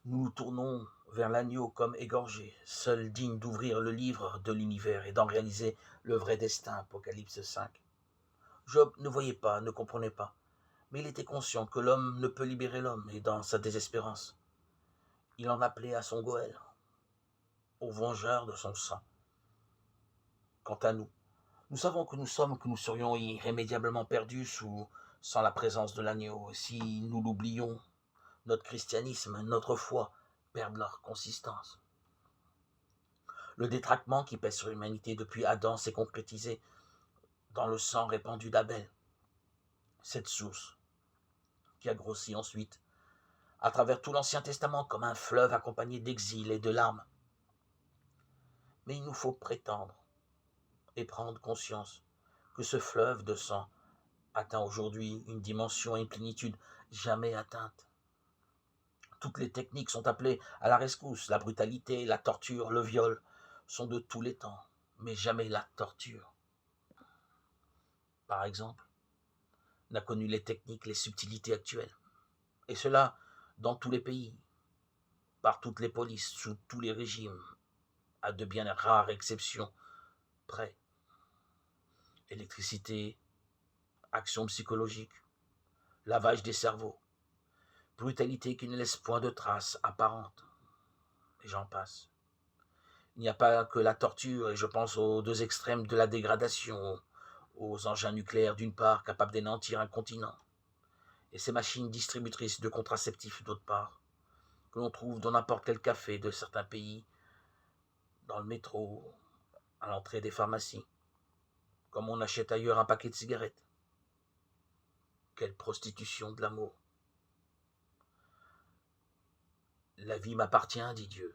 Nous nous tournons vers l'agneau comme égorgé, seul digne d'ouvrir le livre de l'univers et d'en réaliser le vrai destin. Apocalypse 5. Job ne voyait pas, ne comprenait pas, mais il était conscient que l'homme ne peut libérer l'homme, et dans sa désespérance, il en appelait à son Goël, au vengeur de son sang. Quant à nous, nous savons que nous serions irrémédiablement perdus sans la présence de l'agneau. Si nous l'oublions, notre christianisme, notre foi perdent leur consistance. Le détraquement qui pèse sur l'humanité depuis Adam s'est concrétisé dans le sang répandu d'Abel, cette source qui a grossi ensuite à travers tout l'Ancien Testament comme un fleuve accompagné d'exil et de larmes. Mais il nous faut prétendre et prendre conscience que ce fleuve de sang atteint aujourd'hui une dimension et une plénitude jamais atteintes. Toutes les techniques sont appelées à la rescousse. La brutalité, la torture, le viol sont de tous les temps, mais jamais la torture, par exemple, n'a connu les techniques, les subtilités actuelles. Et cela dans tous les pays, par toutes les polices, sous tous les régimes, à de bien rares exceptions près. Électricité, action psychologique, lavage des cerveaux, brutalité qui ne laisse point de traces apparentes, et j'en passe. Il n'y a pas que la torture, et je pense aux deux extrêmes de la dégradation, aux engins nucléaires d'une part, capables d'anéantir un continent, et ces machines distributrices de contraceptifs d'autre part, que l'on trouve dans n'importe quel café de certains pays, dans le métro, à l'entrée des pharmacies, comme on achète ailleurs un paquet de cigarettes. Quelle prostitution de l'amour. La vie m'appartient, dit Dieu.